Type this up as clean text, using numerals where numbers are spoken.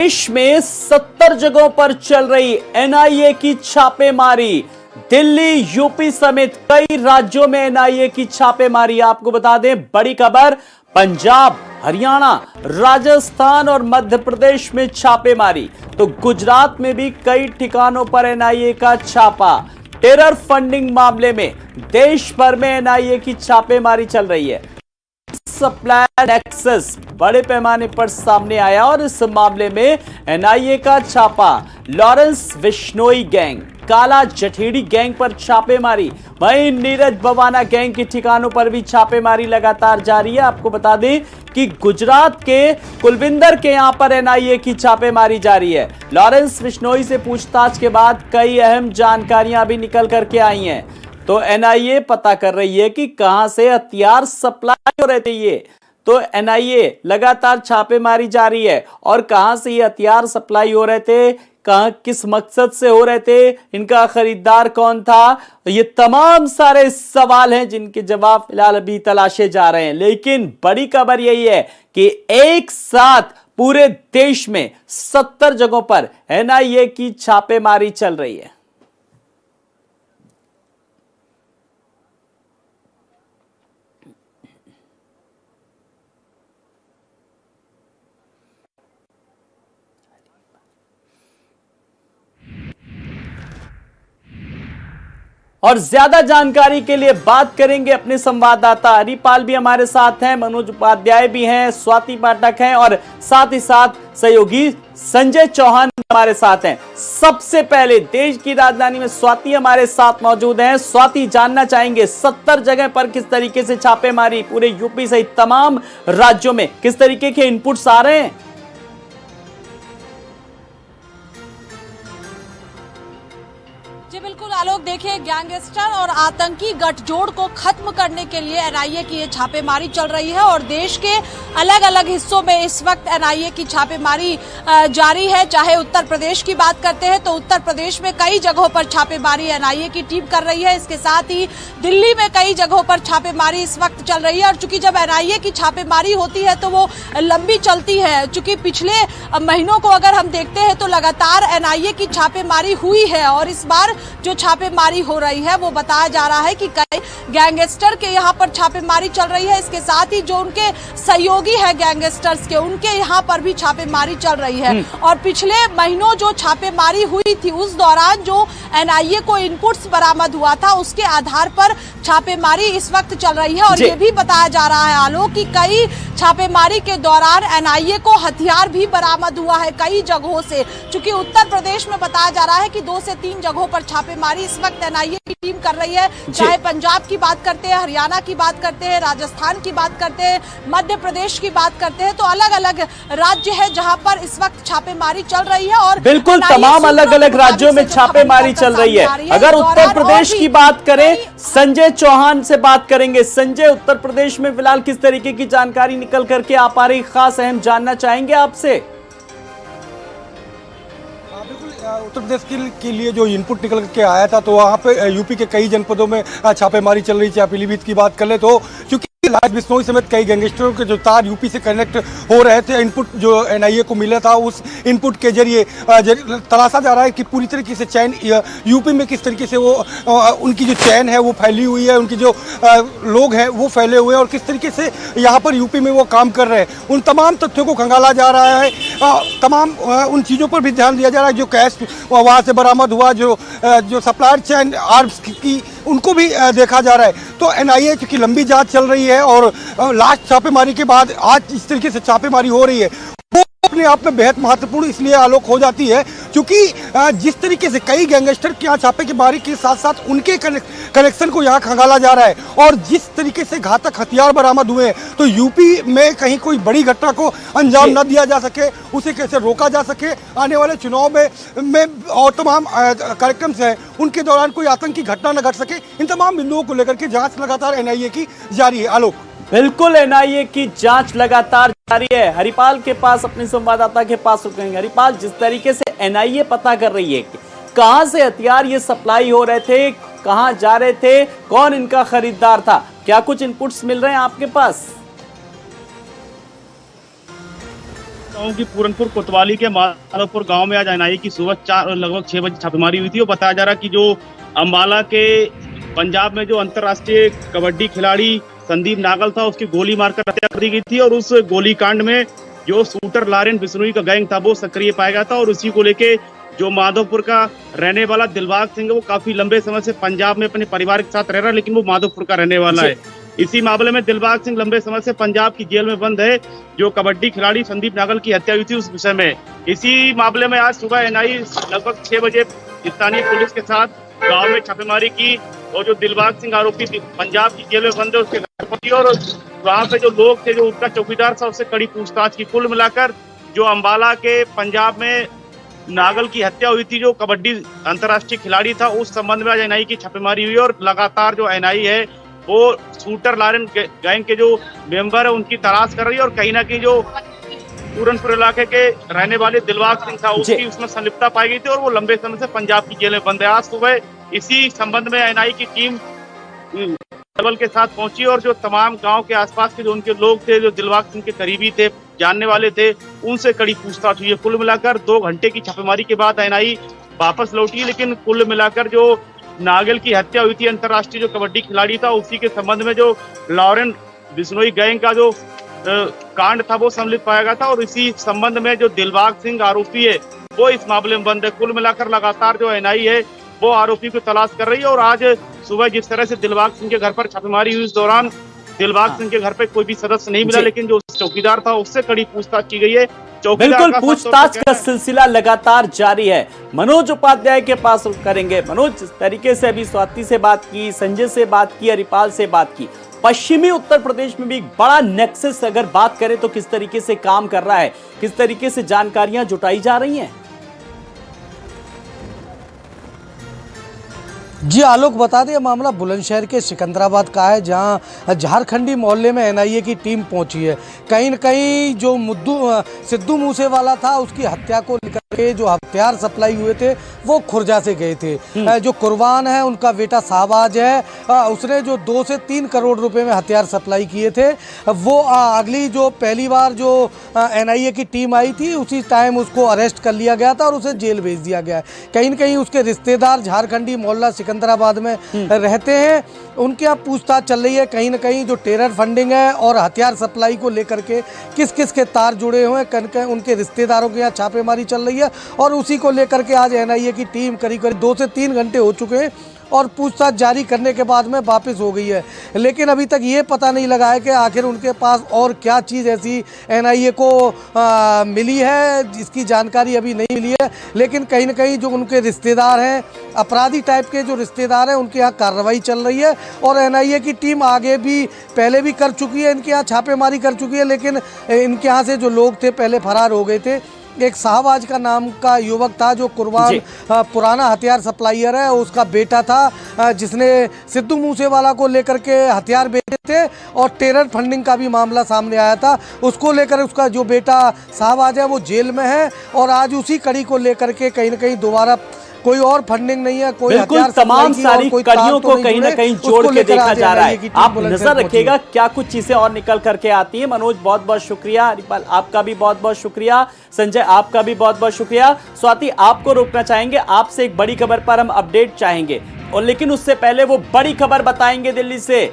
देश में 70 जगहों पर चल रही एनआईए की छापेमारी। दिल्ली, यूपी समेत कई राज्यों में एनआईए की छापेमारी। आपको बता दें, बड़ी खबर, पंजाब, हरियाणा, राजस्थान और मध्य प्रदेश में छापेमारी। तो गुजरात में भी कई ठिकानों पर एनआईए का छापा। टेरर फंडिंग मामले में देश भर में एनआईए की छापेमारी चल रही है। सप्लाई नेक्सस बड़े पैमाने पर सामने आया और इस मामले में एनआईए का छापा। लॉरेंस बिश्नोई गैंग, काला जठेड़ी गैंग पर छापेमारी। वहीं नीरज बवाना गैंग के ठिकानों पर भी छापेमारी लगातार जारी है। आपको बता दें कि गुजरात के कुलविंदर के यहां पर एनआईए की छापेमारी जारी है। लॉरेंस बिश्नोई से पूछताछ के बाद कई अहम जानकारियां भी निकल करके आई हैं। तो एनआईए पता कर रही है कि कहां से हथियार सप्लाई हो रहे थे ये। तो एनआईए लगातार छापेमारी जारी है और कहां से ये हथियार सप्लाई हो रहे थे, कहां किस मकसद से हो रहे थे, इनका खरीदार कौन था, ये तमाम सारे सवाल हैं जिनके जवाब फिलहाल अभी तलाशे जा रहे हैं। लेकिन बड़ी खबर यही है कि एक साथ पूरे देश में 70 जगहों पर एनआईए की छापेमारी चल रही है। और ज्यादा जानकारी के लिए बात करेंगे अपने संवाददाता हरिपाल भी हमारे साथ हैं, मनोज उपाध्याय भी हैं, स्वाति पाठक हैं और साथ ही साथ सहयोगी संजय चौहान हमारे साथ हैं। सबसे पहले देश की राजधानी में स्वाति हमारे साथ मौजूद हैं। स्वाति, जानना चाहेंगे 70 जगह पर किस तरीके से छापेमारी, पूरे यूपी सहित तमाम राज्यों में किस तरीके के इनपुट्स आ रहे हैं? जी बिल्कुल आलोक, देखिए गैंगस्टर और आतंकी गठजोड़ को खत्म करने के लिए एनआईए की ये छापेमारी चल रही है और देश के अलग अलग हिस्सों में इस वक्त एनआईए की छापेमारी जारी है। चाहे उत्तर प्रदेश की बात करते हैं तो उत्तर प्रदेश में कई जगहों पर छापेमारी एनआईए की टीम कर रही है। इसके साथ ही दिल्ली में कई जगहों पर छापेमारी इस वक्त चल रही है। और चूंकि जब एनआईए की छापेमारी होती है तो वो लंबी चलती है। चूंकि पिछले महीनों को अगर हम देखते हैं तो लगातार एनआईए की छापेमारी हुई है और इस बार जो छापेमारी हो रही है वो बताया जा रहा है कि कई गैंगस्टर के यहाँ पर छापेमारी चल रही है। इसके साथ ही जो उनके सहयोगी है गैंगस्टर्स के, उनके यहाँ पर भी छापेमारी चल रही है। और पिछले महीनों जो छापेमारी हुई थी उस दौरान जो एनआईए को इनपुट्स बरामद हुआ था उसके आधार पर छापेमारी इस वक्त चल रही है। और ये भी बताया जा रहा है आलोक कि कई छापेमारी के दौरान एनआईए को हथियार भी बरामद हुआ है कई जगहों से। चूंकि उत्तर प्रदेश में बताया जा रहा है कि 2 से 3 जगहों पर छापेमारी इस वक्त एनआईए की टीम कर रही है। चाहे पंजाब की बात करते हैं, हरियाणा की बात करते हैं, राजस्थान की बात करते हैं, मध्य प्रदेश की बात करते हैं, तो अलग अलग राज्य है जहां पर इस वक्त छापेमारी चल रही है। और बिल्कुल तमाम अलग अलग राज्यों में छापेमारी चल रही है। अगर उत्तर प्रदेश की बात करें, संजय चौहान से बात करेंगे। संजय, उत्तर प्रदेश में फिलहाल किस तरीके की जानकारी निकल करके आ पा रही, खास अहम जानना चाहेंगे आपसे। उत्तर प्रदेश के लिए जो इनपुट निकल के आया था तो वहाँ पे यूपी के कई जनपदों में छापेमारी चल रही थी। पीलीभीत की बात कर ले तो क्योंकि लॉरेंस बिश्नोई समेत कई गैंगस्टरों के जो तार यूपी से कनेक्ट हो रहे थे, इनपुट जो एनआईए को मिला था उस इनपुट के जरिए तलाशा जा रहा है कि पूरी तरीके से चैन यूपी में किस तरीके से वो उनकी जो चैन है वो फैली हुई है, उनकी जो लोग हैं वो फैले हुए हैं और किस तरीके से यहाँ पर यूपी में वो काम कर रहे हैं। उन तमाम तथ्यों को खंगाला जा रहा है। तमाम उन चीज़ों पर भी ध्यान दिया जा रहा है जो कैश वहाँ से बरामद हुआ, जो सप्लायर चैन आर्म्स की उनको भी देखा जा रहा है। तो एनआईए की लंबी जांच चल रही है और लास्ट छापेमारी के बाद आज इस तरीके से छापेमारी हो रही है वो अपने आप में बेहद महत्वपूर्ण इसलिए आलोक हो जाती है क्योंकि जिस तरीके से कई गैंगस्टर के यहाँ छापेमारी के साथ साथ उनके कनेक्शन को यहाँ खंगाला जा रहा है और जिस तरीके से घातक हथियार बरामद हुए तो यूपी में कहीं कोई बड़ी घटना को अंजाम न दिया जा सके, उसे कैसे रोका जा सके, आने वाले चुनाव में और तमाम कार्यक्रम हैं उनके दौरान कोई आतंकी घटना न घट सके, इन तमाम बिंदुओं को लेकर के जांच लगातार एनआईए की जारी है। आलोक, बिल्कुल एनआईए की जांच लगातार जारी है। हरिपाल के पास, अपने संवाददाता के पास रुकेंगे। हरिपाल, जिस तरीके से एनआईए पता कर रही है कि कहां से हथियार ये सप्लाई हो रहे थे, कहां जा रहे थे, कौन इनका खरीदार था, क्या कुछ इनपुट्स मिल रहे हैं आपके पास? हूं कि पूरनपुर कोतवाली के माधवपुर गांव में आज एनआईए की सुबह लगभग 6 बजे छापेमारी हुई थी और बताया जा रहा कि जो अंबाला के पंजाब में जो अंतर्राष्ट्रीय कबड्डी खिलाड़ी संदीप नागल था उसकी गोली मारकर हत्या कर दी गई थी और उस गोलीकांड में जो शूटर लारेन बिश्नोई का गैंग था वो सक्रिय पाया गया था और उसी को लेके जो माधवपुर का रहने वाला दिलबाग सिंह है वो काफी लंबे समय से पंजाब में अपने परिवार के साथ रह रहा है, लेकिन वो माधवपुर का रहने वाला है। इसी मामले में दिलबाग सिंह लंबे समय से पंजाब की जेल में बंद है, जो कबड्डी खिलाड़ी संदीप नागल की हत्या हुई थी उस विषय में। इसी मामले में आज सुबह एनआईए लगभग 6 बजे स्थानीय पुलिस के साथ गांव में छापेमारी की और जो दिलबाग सिंह आरोपी पंजाब की जेल में बंद है उसके घर पहुंची और वहां पे जो लोग थे, जो उसका चौकीदार था, उससे कड़ी पूछताछ की। कुल मिलाकर जो अंबाला के पंजाब में नागल की हत्या हुई थी, जो कबड्डी अंतर्राष्ट्रीय खिलाड़ी था, उस संबंध में आज एनआईए की छापेमारी हुई और लगातार जो एनआईए है वो शूटर लारेन गैंग के जो मेंबर है उनकी तलाश कर रही है और कहीं ना कहीं जो पूरनपुर इलाके के रहने वाले दिलबाग सिंह था उसकी उसमें संलिप्तता पाई गई थी और वो लंबे समय से पंजाब की जेल में बंद है। आज सुबह इसी संबंध में एनआईए की टीम लेवल के साथ पहुंची और जो तमाम गांव के आसपास के जो उनके लोग थे, जो दिलबाग सिंह के करीबी थे, जानने वाले थे, उनसे कड़ी पूछताछ हुई है। कुल मिलाकर 2 घंटे की छापेमारी के बाद एनआईए वापस लौटी, लेकिन कुल मिलाकर जो नागल की हत्या हुई थी अंतर्राष्ट्रीय जो कबड्डी खिलाड़ी था उसी के संबंध में जो लारेन बिश्नोई गैंग का जो कांड था वो सम्मिलित पाया गया था और इसी संबंध में जो दिलबाग सिंह आरोपी है वो इस मामले में बंद है। कुल मिलाकर लगातार जो एनआईए है वो आरोपी को तलाश कर रही है और आज सुबह जिस तरह से दिलबाग सिंह के घर पर छापेमारी हुई, उस दौरान दिलबाग सिंह के घर पे कोई भी सदस्य नहीं मिला, लेकिन जो चौकीदार था उससे कड़ी पूछताछ की गई है। बिल्कुल, पूछताछ का सिलसिला लगातार जारी है। मनोज उपाध्याय के पास करेंगे। मनोज, जिस तरीके से अभी स्वाति से बात की, संजय से बात की, हरिपाल से बात की, पश्चिमी उत्तर प्रदेश में भी एक बड़ा नेक्सस अगर बात करें तो किस तरीके से काम कर रहा है, किस तरीके से जानकारियां जुटाई जा रही हैं? जी आलोक, बता दें, मामला बुलंदशहर के सिकंदराबाद का है, जहां झारखंडी मोहल्ले में एनआईए की टीम पहुंची है। कहीं न कहीं जो सिद्धू मूसेवाला था उसकी हत्या को लेकर के जो हथियार सप्लाई हुए थे वो खुर्जा से गए थे। जो कुर्बान है उनका बेटा शाहबाज है, उसने जो 2 से 3 करोड़ रुपए में हथियार सप्लाई किए थे। वो अगली जो पहली बार जो एनआईए की टीम आई थी उसी टाइम उसको अरेस्ट कर लिया गया था और उसे जेल भेज दिया गया है। कहीं न कहीं उसके रिश्तेदार झारखंडी मोहल्ला सिकंदराबाद में रहते हैं, उनके यहाँ पूछताछ चल रही है। कहीं न कहीं जो टेरर फंडिंग है और हथियार सप्लाई को लेकर के किस किस के तार जुड़े हुए हैं, उनके रिश्तेदारों के यहाँ छापेमारी चल रही है और उसी को लेकर के आज एनआईए की टीम करीब 2 से 3 घंटे हो चुके हैं और पूछताछ जारी करने के बाद में वापस हो गई है। लेकिन अभी तक ये पता नहीं लगा है कि आखिर उनके पास और क्या चीज़ ऐसी एनआईए को मिली है, जिसकी जानकारी अभी नहीं मिली है। लेकिन कहीं न कहीं जो उनके रिश्तेदार हैं, अपराधी टाइप के जो रिश्तेदार हैं, उनके यहाँ कार्रवाई चल रही है और एनआईए की टीम आगे भी पहले भी कर चुकी है, इनके यहाँ छापेमारी कर चुकी है। लेकिन इनके यहाँ से जो लोग थे पहले फरार हो गए थे। एक शाहबाज का नाम का युवक था जो कुर्बान पुराना हथियार सप्लायर है, उसका बेटा था जिसने सिद्धू मूसेवाला को लेकर के हथियार बेचे थे और टेरर फंडिंग का भी मामला सामने आया था। उसको लेकर उसका जो बेटा शाहबाज है वो जेल में है और आज उसी कड़ी को लेकर के कहीं न कहीं दोबारा कोई और फंडिंग नहीं है, कोई बिल्कुल तमाम सारी कड़ियों को कहीं ना कहीं जोड़ के देखा जा रहा है। आप नजर रखिएगा क्या कुछ चीजें और निकल करके आती है। मनोज, बहुत बहुत शुक्रिया। हरिपाल, आपका भी बहुत बहुत शुक्रिया। संजय, आपका भी बहुत बहुत शुक्रिया। स्वाति, आपको रोकना चाहेंगे, आपसे एक बड़ी खबर पर हम अपडेट चाहेंगे और लेकिन उससे पहले वो बड़ी खबर बताएंगे दिल्ली से।